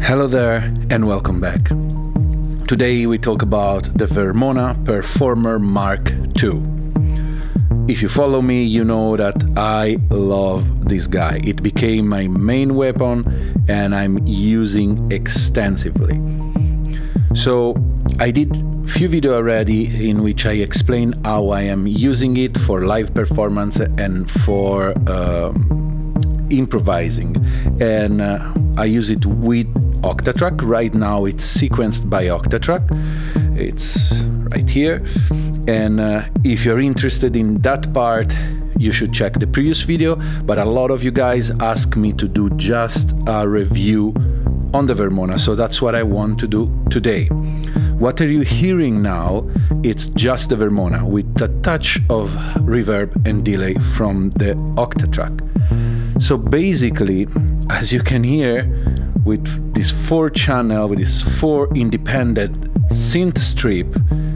Hello there and welcome back. Today we talk about the Vermona Perfourmer MKII. If you follow me, you know that I love this guy. It became my main weapon and I'm using extensively. So I did a few videos already in which I explain how I am using it for live performance and for improvising, and I use it with Octatrack. Right now it's sequenced by Octatrack. It's right here, and if you're interested in that part, you should check the previous video, but a lot of you guys ask me to do just a review on the Vermona, so that's what I want to do today. What are you hearing now? It's just the Vermona with a touch of reverb and delay from the Octatrack. So basically, as you can hear, with this 4-channel, with this 4 independent synth strip,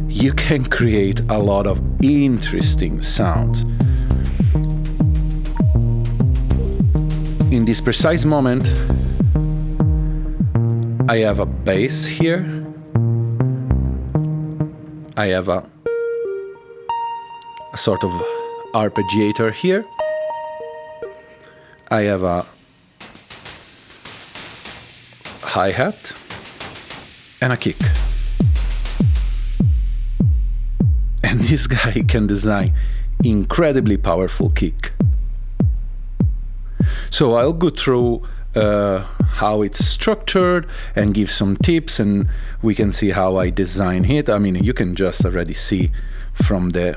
you can create a lot of interesting sounds. In this precise moment, I have a bass here. I have a sort of arpeggiator here. I have a hi-hat and a kick. And this guy can design incredibly powerful kick. So I'll go through how it's structured and give some tips, and we can see how I design it. I mean, you can just already see from the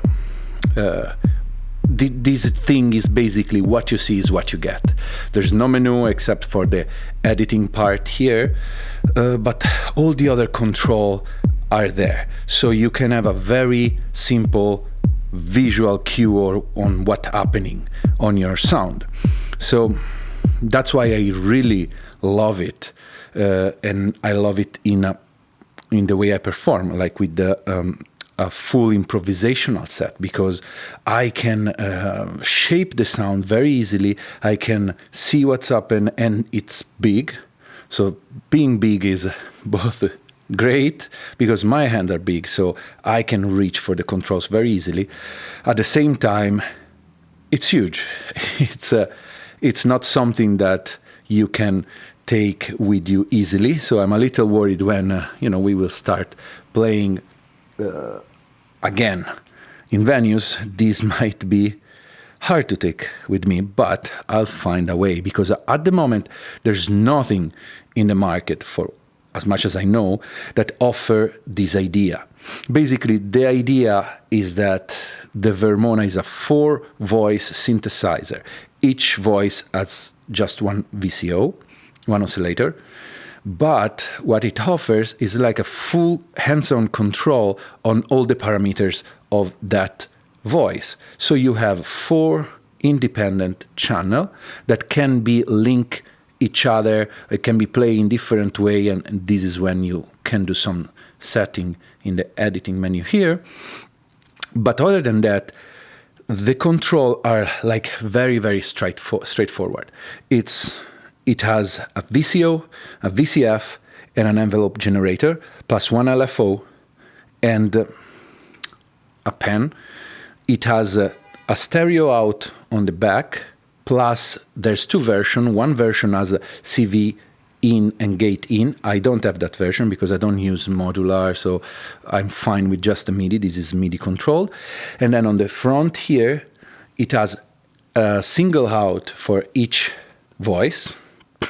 this thing is basically what you see is what you get. There's no menu except for the editing part here, but all the other control are there. So you can have a very simple visual cue on what's happening on your sound. So that's why I really love it, and I love it in the way I perform, like with the a full improvisational set, because I can shape the sound very easily. I can see what's happening, and it's big. So being big is both great because my hands are big, so I can reach for the controls very easily. At the same time, it's huge. It's not something that you can take with you easily. So I'm a little worried when we will start playing again in venues. This might be hard to take with me, but I'll find a way, because at the moment there's nothing in the market, for as much as I know, that offer this idea. Basically, the idea is that the Vermona is a 4-voice synthesizer. Each voice has just one VCO, one oscillator, but what it offers is like a full hands-on control on all the parameters of that voice. So you have 4 independent channels that can be linked each other. It can be played in different way, and this is when you can do some setting in the editing menu here. But other than that, the control are like very, very straightforward. It has a VCO, a VCF, and an envelope generator, plus 1 LFO, and a pen. It has a stereo out on the back, plus there's 2 versions. One version has a CV in and gate in. I don't have that version because I don't use modular, so I'm fine with just the MIDI. This is MIDI controlled. And then on the front here, it has a single out for each voice.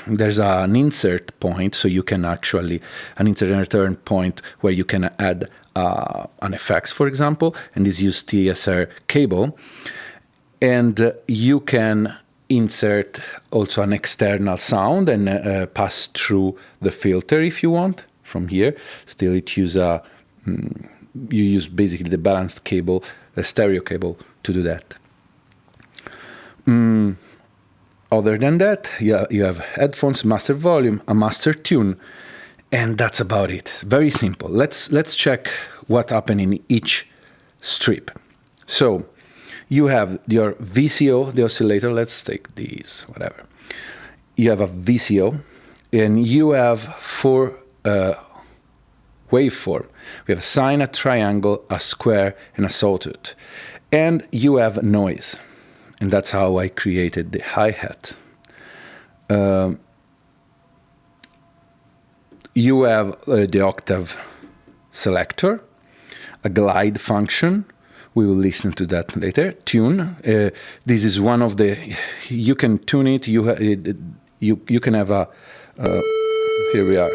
There's an insert point, so you can actually, an insert and return point where you can add an effects, for example, and this uses TSR cable. And you can insert also an external sound and pass through the filter if you want from here. Still, it use you use basically the balanced cable, the stereo cable, to do that. Other than that, you have headphones, master volume, a master tune, and that's about it. Very simple. Let's check what happened in each strip. So you have your VCO, the oscillator. Let's take these, whatever. You have a VCO, and you have four waveform. We have a sine, a triangle, a square, and a sawtooth. And you have noise. And that's how I created the hi-hat. You have the octave selector, a glide function. We will listen to that later. Tune. This is one of the. You can tune it. You can have a. Here we are.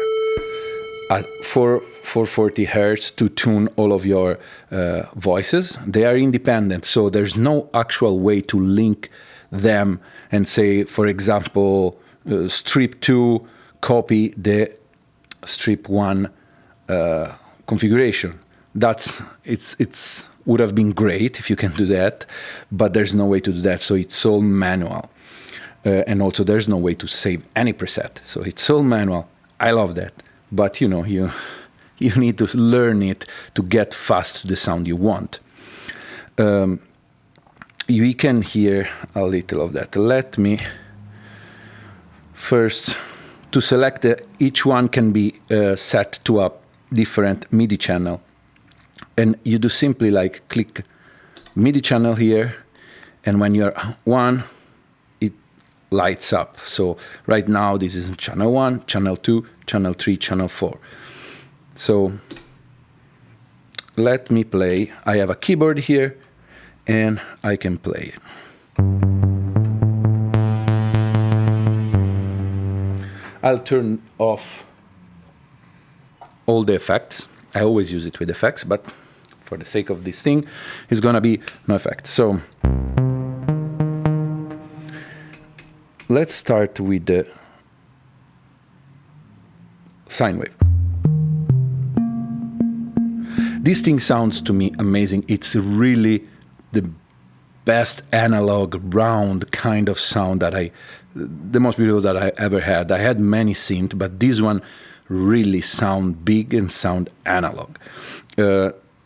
At 440 hertz to tune all of your voices. They are independent, so there's no actual way to link them and say, for example, strip 2 copy the strip 1 configuration. It's would have been great if you can do that, but there's no way to do that, so it's all manual. And also there's no way to save any preset, so it's all manual. I love that. But you need to learn it to get fast to the sound you want. You can hear a little of that. Let me first, to select each one can be set to a different MIDI channel. And you do simply like click MIDI channel here, and when you're one, it lights up. So right now this is channel 1, channel 2, channel 3, channel 4. So let me play. I have a keyboard here and I can play it. I'll turn off all the effects. I always use it with effects, but for the sake of this thing, it's gonna be no effect. So let's start with the sine wave. This thing sounds to me amazing. It's really the best analog round kind of sound that the most beautiful that I ever had. I had many synth, but this one really sound big and sound analog.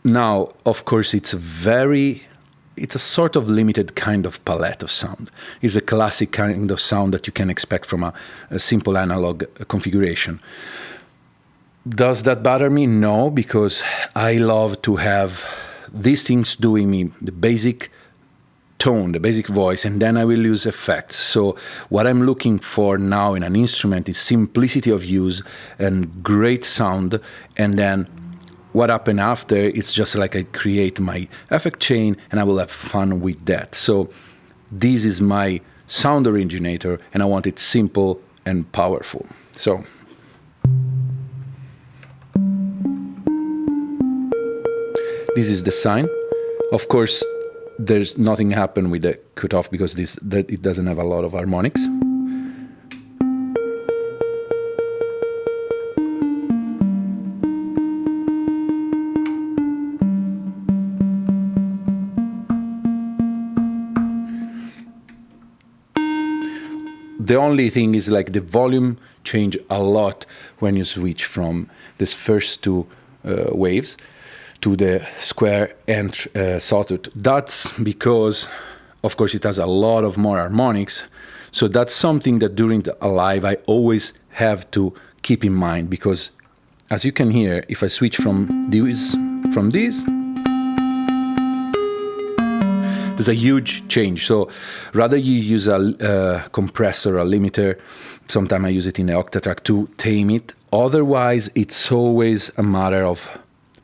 Now, of course, it's a sort of limited kind of palette of sound. It's a classic kind of sound that you can expect from a simple analog configuration. Does that bother me? No, because I love to have these things doing me the basic tone, the basic voice, and then I will use effects. So what I'm looking for now in an instrument is simplicity of use and great sound, and then what happened after, it's just like I create my effect chain and I will have fun with that. So this is my sound originator and I want it simple and powerful. So this is the sine. Of course, there's nothing happened with the cutoff because it doesn't have a lot of harmonics. The only thing is like the volume change a lot when you switch from this first two waves to the square and sawtooth. That's because, of course, it has a lot of more harmonics. So that's something that during a live I always have to keep in mind, because as you can hear, if I switch from this, there's a huge change. So rather you use a compressor, a limiter, sometimes I use it in the Octatrack to tame it. Otherwise, it's always a matter of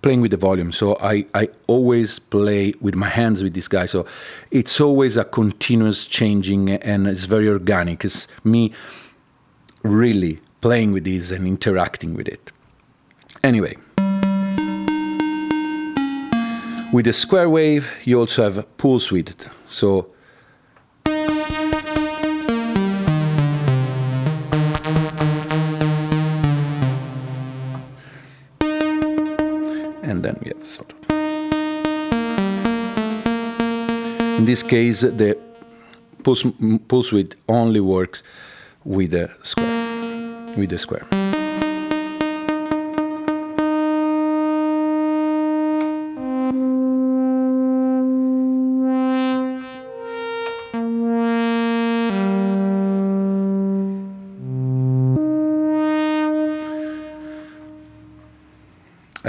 playing with the volume. So I always play with my hands with this guy. So it's always a continuous changing and it's very organic. It's me really playing with this and interacting with it. Anyway. With the square wave, you also have pulse width. So and then we have sort of. In this case, the pulse width only works with the square. With the square.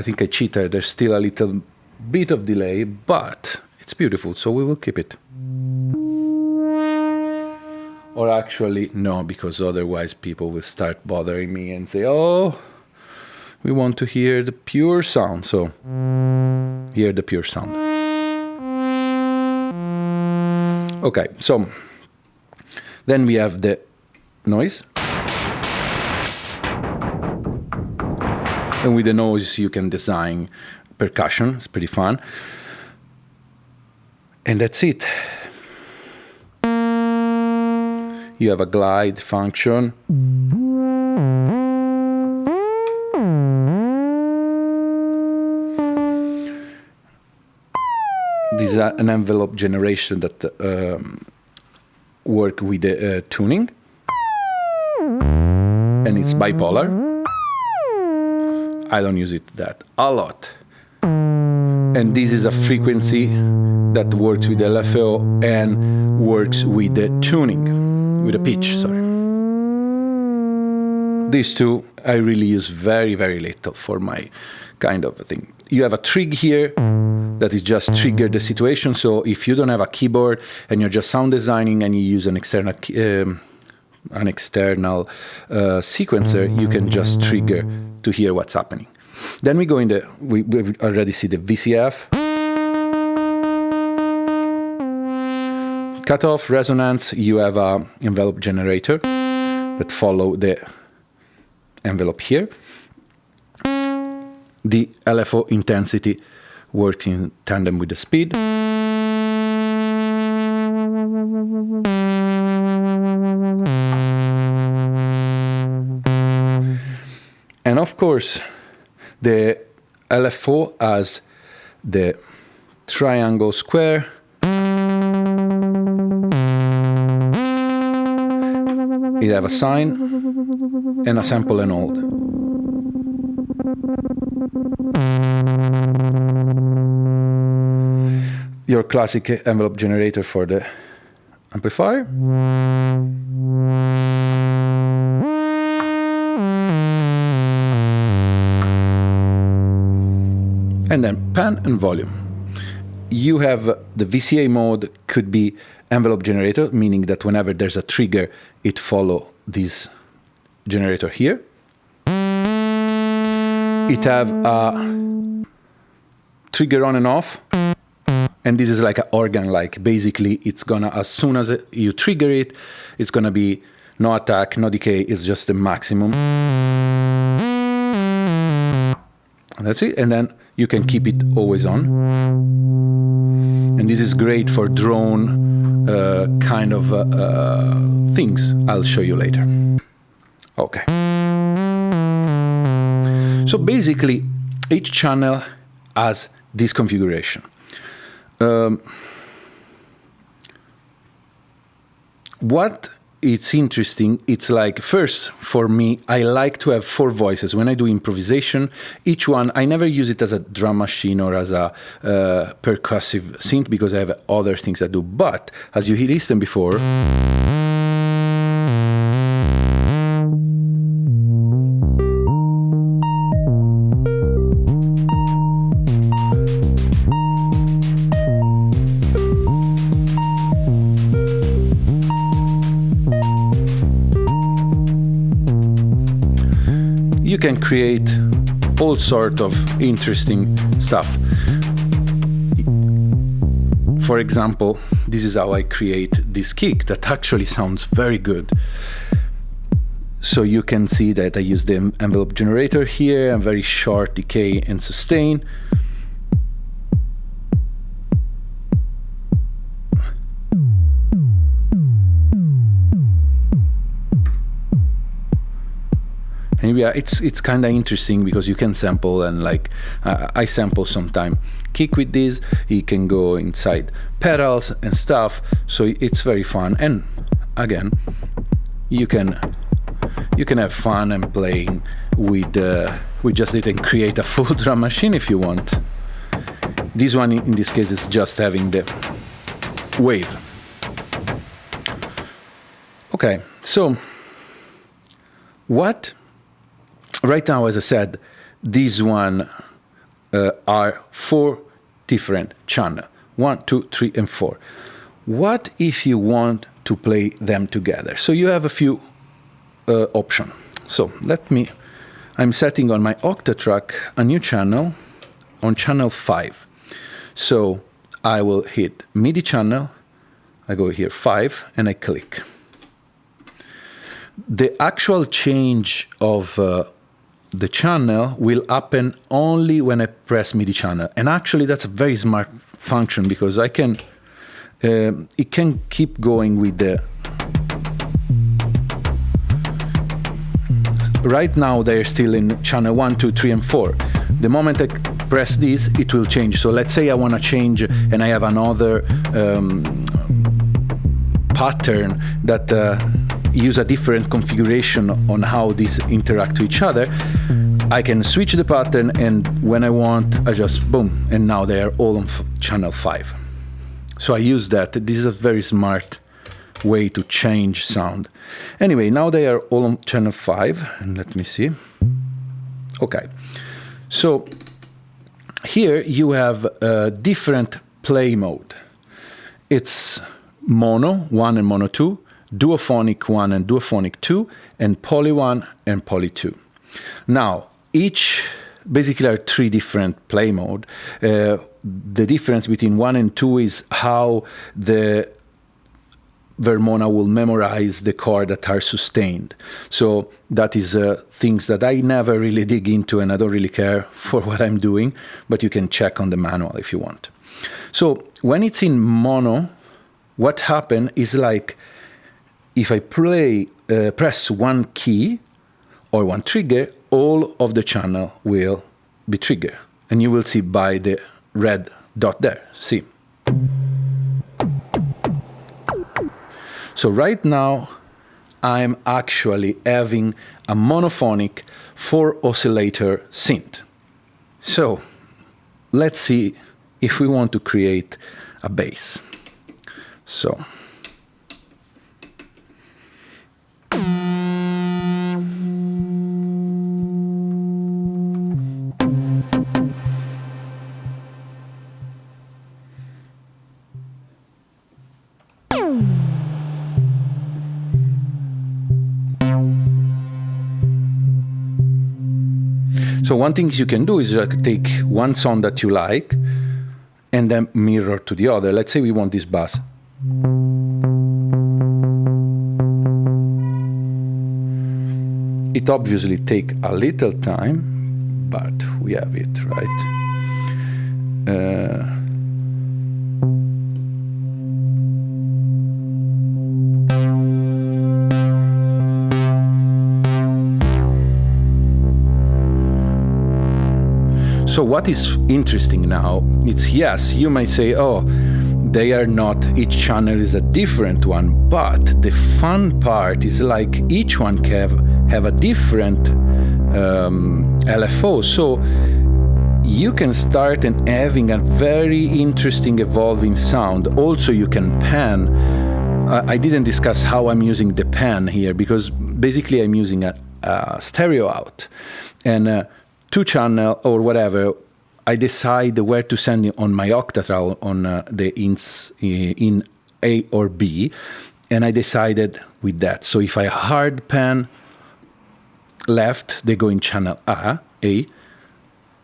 I think I cheated. There's still a little bit of delay, but it's beautiful, so we will keep it. Or actually, no, because otherwise people will start bothering me and say, oh, we want to hear the pure sound. So, hear the pure sound. Okay, so then we have the noise. And with the noise, you can design percussion. It's pretty fun. And that's it. You have a glide function. This is an envelope generation that work with the tuning. And it's bipolar. I don't use it that a lot. And this is a frequency that works with LFO and works with the tuning, with the pitch, sorry. These two I really use very, very little for my kind of thing. You have a trig here that is just trigger the situation. So if you don't have a keyboard and you're just sound designing and you use an external sequencer, you can just trigger to hear what's happening. Then we go in the, we already see the VCF. Cutoff, resonance, you have a envelope generator that follow the envelope here. The LFO intensity works in tandem with the speed. And of course, the LFO has the triangle square. It have a sine and a sample and hold. Your classic envelope generator for the amplifier. And then pan and volume. You have the VCA mode, could be envelope generator, meaning that whenever there's a trigger, it follow this generator here. It have a trigger on and off, and this is like an organ, like basically it's gonna, as soon as you trigger it, it's gonna be no attack, no decay, it's just the maximum. And that's it, and then you can keep it always on. And this is great for drone kind of things. I'll show you later. Okay. So basically, each channel has this configuration. What it's interesting, it's like, first, for me, I like to have 4 voices. When I do improvisation, each one, I never use it as a drum machine or as a percussive synth because I have other things I do. But, as you listened before, you can create all sorts of interesting stuff. For example, this is how I create this kick that actually sounds very good. So you can see that I use the envelope generator here, a very short decay and sustain. And yeah, it's kind of interesting because you can sample, and like I sample sometime kick with this. You can go inside pedals and stuff, so it's very fun. And again, you can have fun and playing with just it and create a full drum machine if you want. This one in this case is just having the wave. Okay, so what? Right now, as I said, this one are 4 different channels. 1, 2, 3, and 4. What if you want to play them together? So you have a few options. So I'm setting on my Octatrack a new channel on channel 5. So I will hit MIDI channel, I go here 5, and I click. The actual change of the channel will happen only when I press MIDI channel. And actually that's a very smart function, because I can it can keep going with the... Right now they're still in channel 1, 2, 3, and 4. The moment I press this, it will change. So let's say I want to change and I have another pattern that use a different configuration on how these interact to each other. I can switch the pattern, and when I want, I just boom, and now they are all on channel 5. So I use that. This is a very smart way to change sound. Anyway, now they are all on channel 5, and let me see. Okay, so here you have a different play mode. It's mono 1 and mono 2, duophonic 1 and duophonic 2, and poly 1 and poly 2. Now, each basically are 3 different play mode. The difference between 1 and 2 is how the Vermona will memorize the chords that are sustained. So that is things that I never really dig into, and I don't really care for what I'm doing, but you can check on the manual if you want. So when it's in mono, what happens is like if I press one key or one trigger, all of the channel will be triggered. And you will see by the red dot there. See? So right now, I'm actually having a monophonic 4 oscillator synth. So let's see if we want to create a bass. So one thing you can do is take one sound that you like and then mirror to the other. Let's say we want this bass. It obviously takes a little time, but we have it, right? So what is interesting now, it's yes, you might say, oh, they are not, each channel is a different one, but the fun part is like each one can have a different LFO. So you can start and having a very interesting evolving sound. Also, you can pan. I didn't discuss how I'm using the pan here, because basically I'm using a stereo out. And 2 channel or whatever, I decide where to send it on my Octatrack on the ins in A or B, and I decided with that. So if I hard pan left, they go in channel A,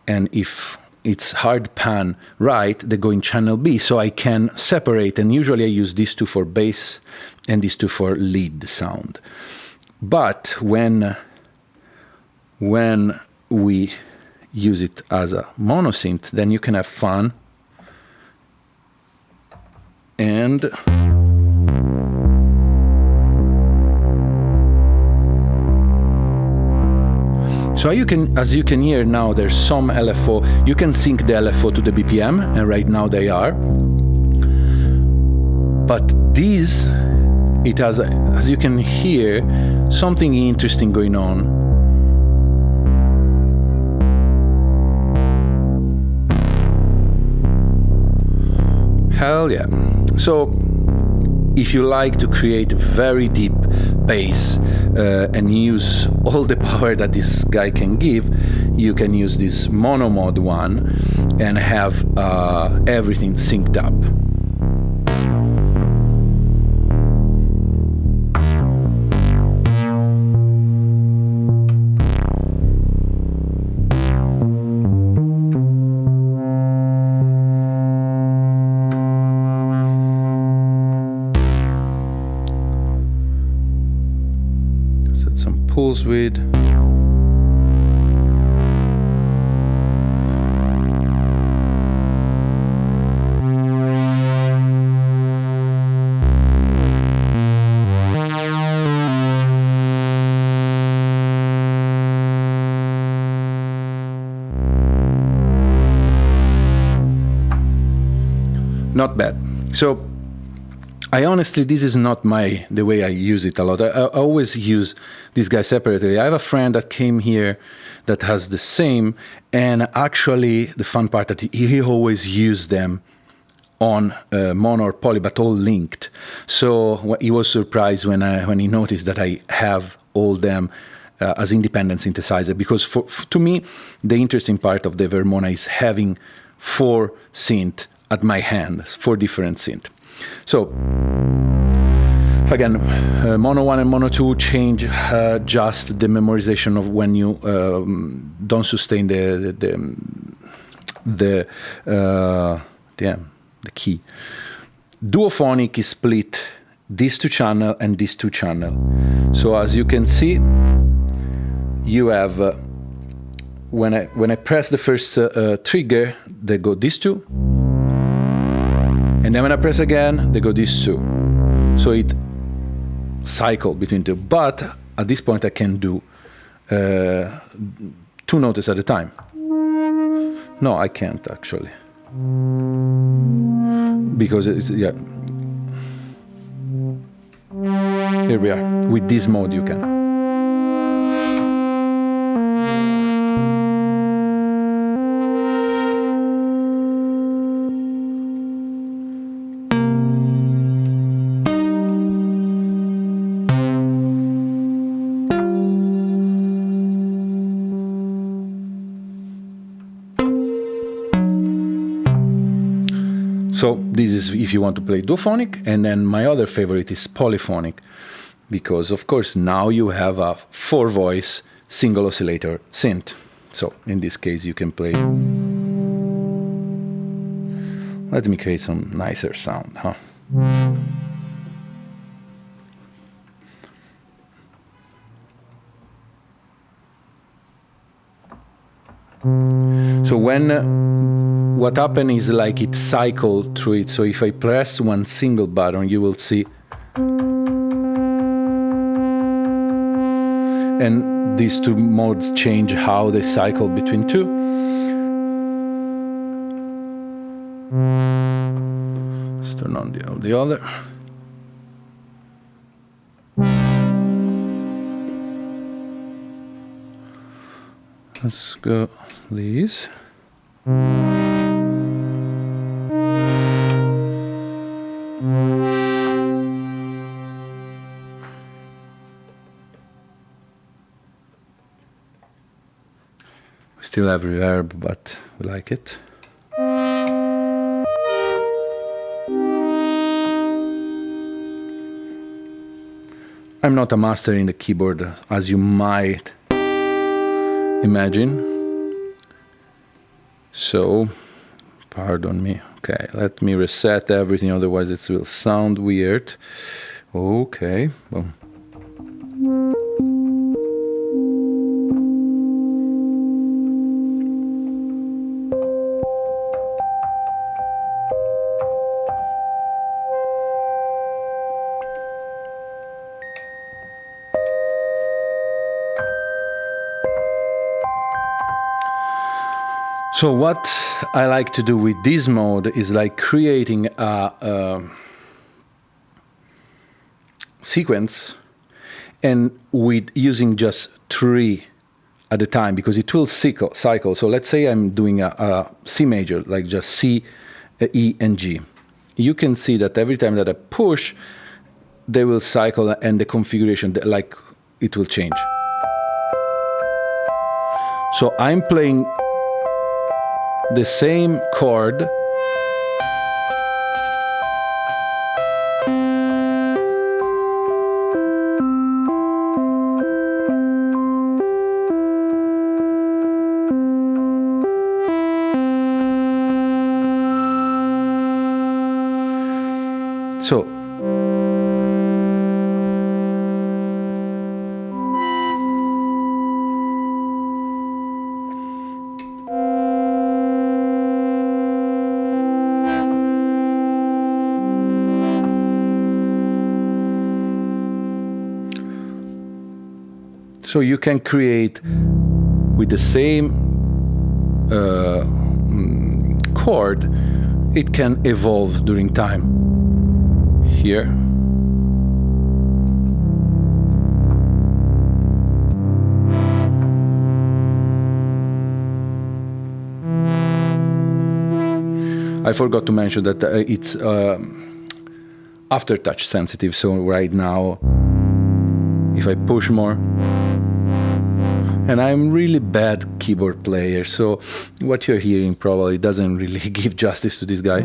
and if it's hard pan right, they go in channel B, so I can separate, and usually I use these 2 for bass and these 2 for lead sound. But when we use it as a monosynth, then you can have fun. And so you can, as you can hear now, there's some LFO. You can sync the LFO to the BPM, and right now they are. But this, it has, as you can hear, something interesting going on. Hell yeah. So if you like to create very deep bass and use all the power that this guy can give, you can use this mono mode one and have everything synced up. Pulse width. Not bad. So I honestly, this is not the way I use it a lot. I always use this guy separately. I have a friend that came here that has the same, and actually the fun part that he always used them on mono or poly, but all linked. So he was surprised when he noticed that I have all them as independent synthesizer, because to me, the interesting part of the Vermona is having 4 synth at my hand, 4 different synth. So again, mono 1 and mono 2 change just the memorization of when you don't sustain the key. Duophonic is split these 2 channel and these 2 channel. So as you can see, you have when I press the first trigger, they go these 2. And then when I press again, they go these 2. So it cycles between 2. But at this point, I can do 2 notes at a time. No, I can't actually. Because it's, yeah. Here we are. With this mode, you can. So this is if you want to play duophonic, and then my other favorite is polyphonic, because of course now you have a 4-voice single oscillator synth. So in this case you can play. Let me create some nicer sound, huh? So what happens is like it cycles through it. So if I press one single button, you will see. And these 2 modes change how they cycle between 2. Let's turn on the other. Let's go these. We still have reverb, but we like it. I'm not a master in the keyboard, as you might imagine. So, pardon me. Okay, let me reset everything, otherwise it will sound weird. Okay, boom. So what I like to do with this mode is like creating a sequence, and with using just 3 at a time, because it will cycle. So let's say I'm doing a C major, like just C, E, and G. You can see that every time that I push, they will cycle and the configuration, like it will change. So I'm playing the same chord so So you can create with the same chord, it can evolve during time. Here. I forgot to mention that it's aftertouch sensitive, so right now, if I push more, and I'm really bad keyboard player, so what you're hearing probably doesn't really give justice to this guy.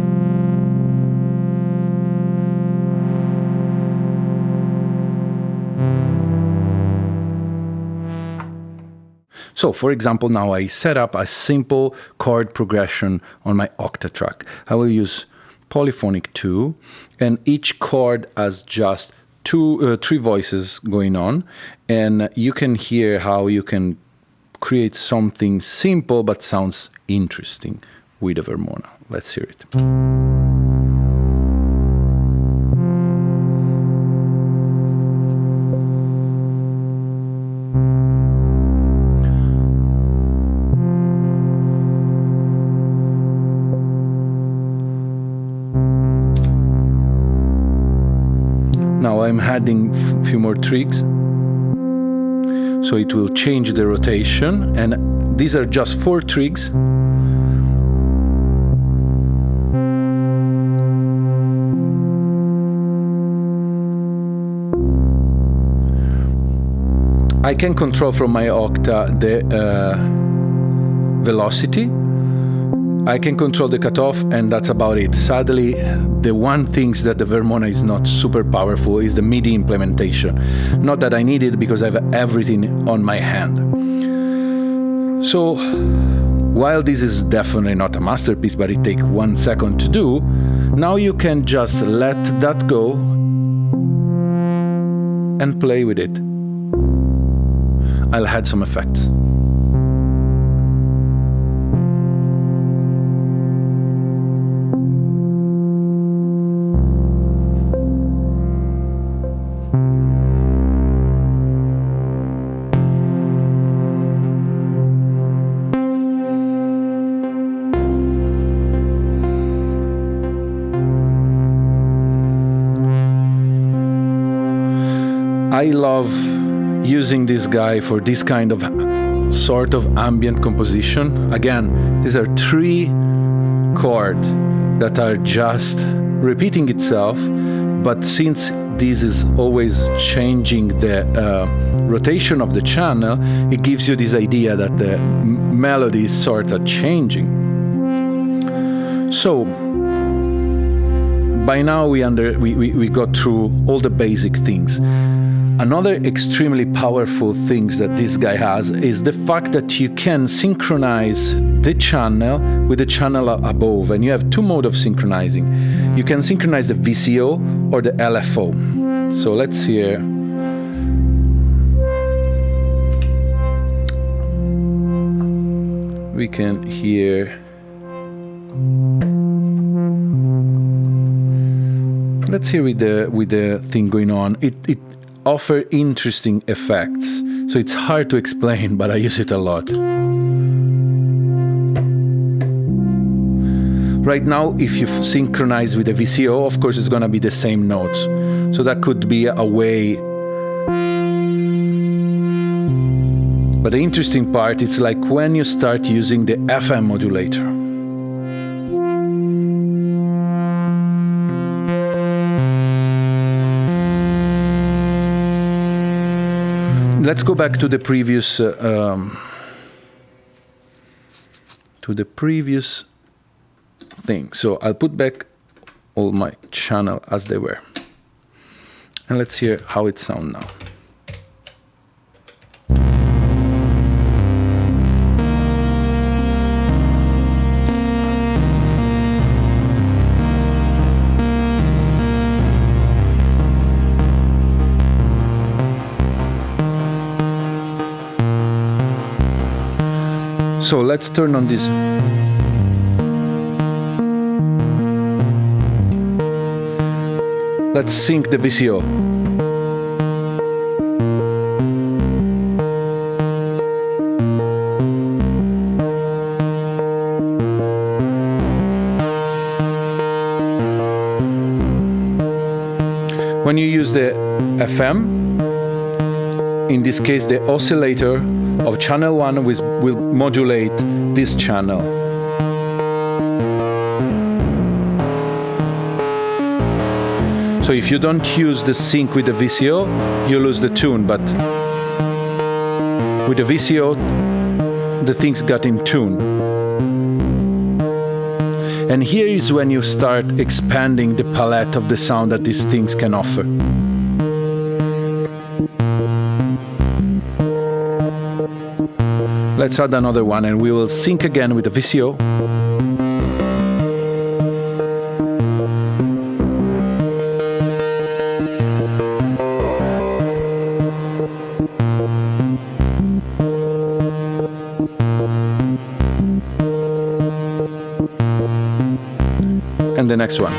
So, for example, now I set up a simple chord progression on my Octatrack. I will use polyphonic 2, and each chord has just three voices going on, and you can hear how you can create something simple but sounds interesting with a Vermona. Let's hear it. Now I'm adding a few more tricks, so it will change the rotation, and these are just 4 trigs. I can control from my Octa the velocity. I can control the cutoff, and that's about it. Sadly, the one thing that the Vermona is not super powerful is the MIDI implementation. Not that I need it, because I have everything on my hand. So, while this is definitely not a masterpiece, but it takes 1 second to do, now you can just let that go and play with it. I'll add some effects. I love using this guy for this kind of sort of ambient composition. Again, these are 3 chords that are just repeating itself, but since this is always changing the rotation of the channel, it gives you this idea that the melody is sort of changing. So by now we got through all the basic things. Another extremely powerful thing that this guy has is the fact that you can synchronize the channel with the channel above, and you have 2 modes of synchronizing. You can synchronize the VCO or the LFO. So let's hear. We can hear. Let's hear with the thing going on. It offer interesting effects, so it's hard to explain, but I use it a lot. Right now, if you synchronize with the VCO, of course it's gonna be the same notes, so that could be a way. But the interesting part is like when you start using the FM modulator. let's go back to the previous thing. So I'll put back all my channel as they were, and let's hear how it sounds now. So let's turn on this. Let's sync the VCO. When you use the FM, in this case the oscillator of channel 1 will modulate this channel. So if you don't use the sync with the VCO, you lose the tune, but with the VCO, the things got in tune. And here is when you start expanding the palette of the sound that these things can offer. Let's add another one and we will sync again with the VCO. And the next one.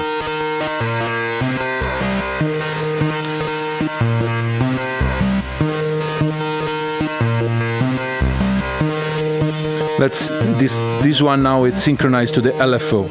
This one now it's synchronized to the LFO.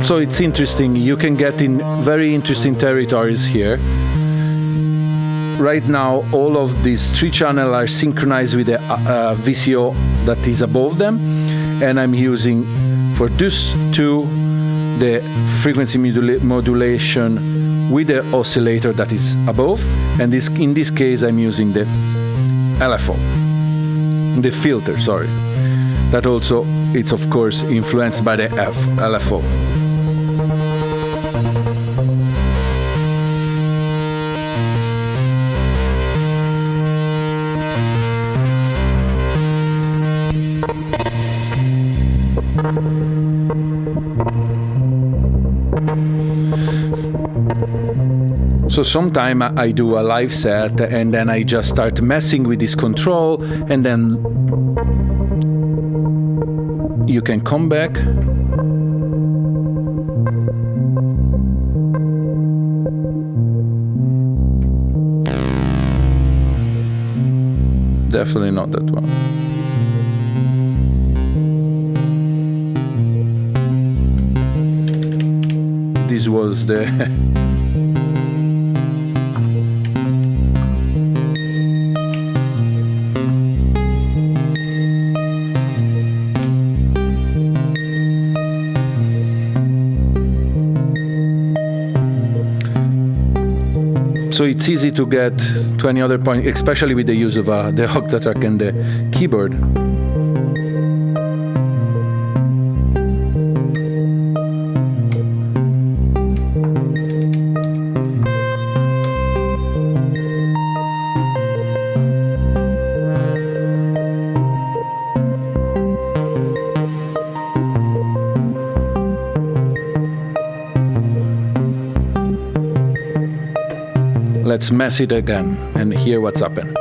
So it's interesting, you can get in very interesting territories here. Right now, all of these 3 channels are synchronized with the VCO that is above them, and I'm using for these 2 the frequency modulation with the oscillator that is above, and in this case I'm using the LFO, the filter, sorry. That also, it's of course influenced by the LFO. So sometimes I do a live set and then I just start messing with this control, and then you can come back. Definitely not that one. This was the so it's easy to get to any other point, especially with the use of the Octatrack and the keyboard. Let's mess it again and hear what's happened.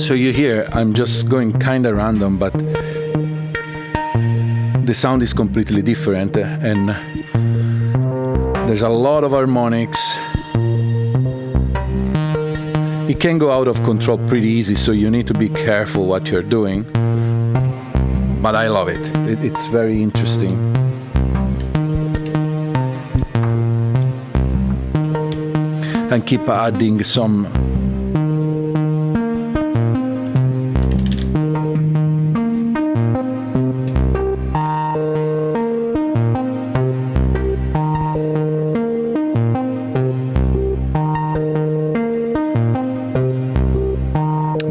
So you hear, I'm just going kind of random, but the sound is completely different, and there's a lot of harmonics. It can go out of control pretty easy, so you need to be careful what you're doing. But I love it. It's very interesting. And keep adding some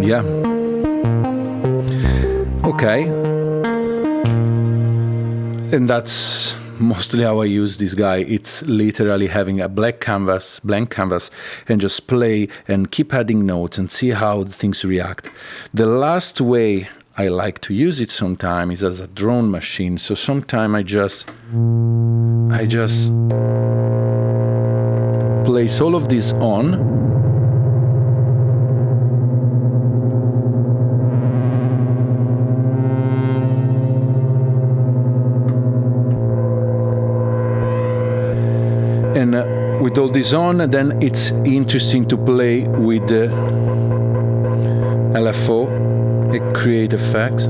yeah. Okay. And that's mostly how I use this guy. It's literally having a blank canvas, and just play and keep adding notes and see how the things react. The last way I like to use it sometimes is as a drone machine. So sometimes I just place all of this on. And with all this on, then it's interesting to play with the LFO and create effects.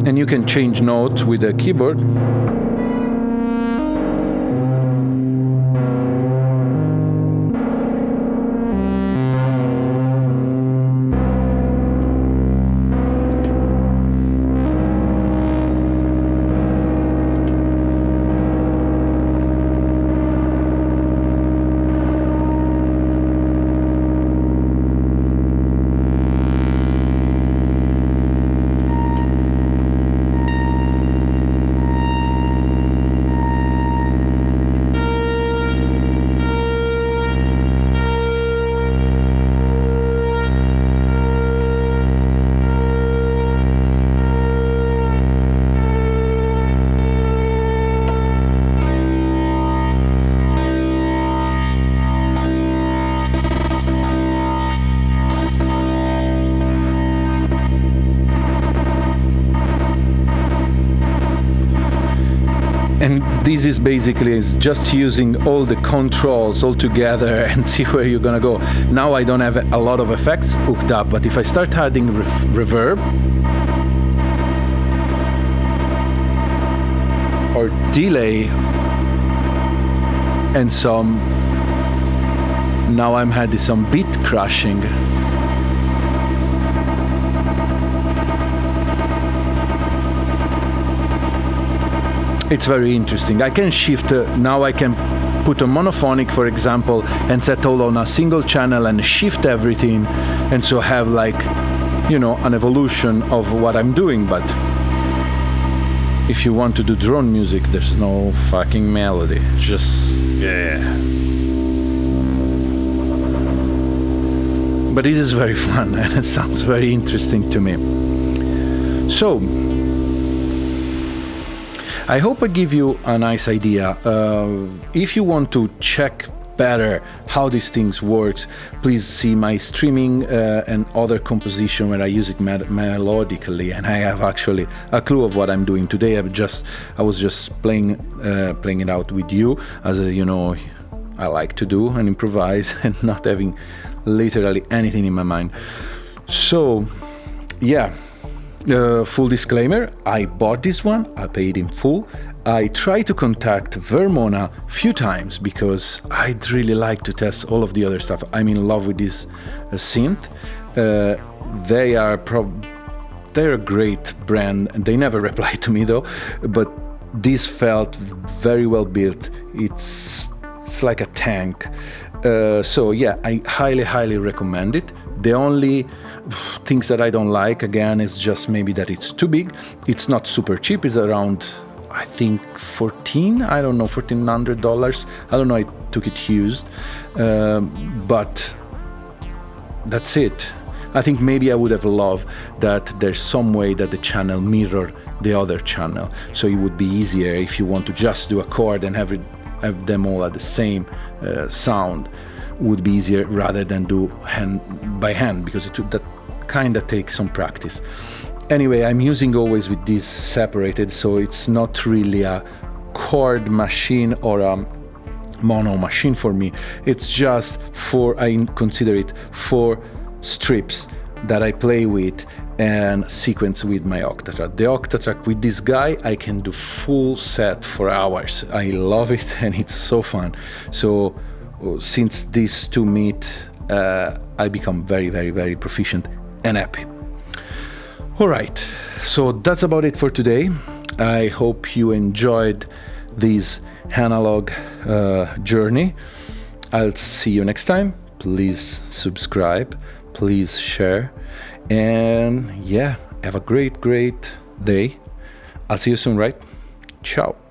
And you can change notes with the keyboard. And this is basically just using all the controls all together and see where you're gonna go. Now I don't have a lot of effects hooked up, but if I start adding reverb or delay and some, now I'm adding some beat crashing. It's very interesting. I can shift, now I can put a monophonic, for example, and set all on a single channel and shift everything, and so have like, you know, an evolution of what I'm doing. But if you want to do drone music, there's no fucking melody. It's just, yeah. But this is very fun and it sounds very interesting to me. So, I hope I give you a nice idea. If you want to check better how these things works, please see my streaming and other composition where I use it melodically, and I have actually a clue of what I'm doing today. I was just playing it out with you, as you know, I like to do and improvise and not having literally anything in my mind. So, yeah. Full disclaimer, I bought this one, I paid in full. I tried to contact Vermona a few times because I'd really like to test all of the other stuff. I'm in love with this synth. They're a great brand, and they never replied to me though, but this felt very well built. It's like a tank. So yeah, I highly recommend it. The only things that I don't like, again, is just maybe that it's too big. It's not super cheap. It's around I think 14, I don't know, $1,400. I don't know, I took it used, but that's it. I think maybe I would have loved that there's some way that the channel mirror the other channel, so it would be easier if you want to just do a chord and have them all at the same sound. Would be easier rather than do hand by hand, because that kind of takes some practice. Anyway, I'm using always with these separated, so it's not really a chord machine or a mono machine for me. It's just I consider it 4 strips that I play with and sequence with my Octatrack. The Octatrack with this guy, I can do full set for hours. I love it and it's so fun. So since these two meet, I become very, very, very proficient and happy. All right, so that's about it for today. I hope you enjoyed this analog journey. I'll see you next time. Please subscribe, please share, and yeah, have a great, great day. I'll see you soon, right? Ciao.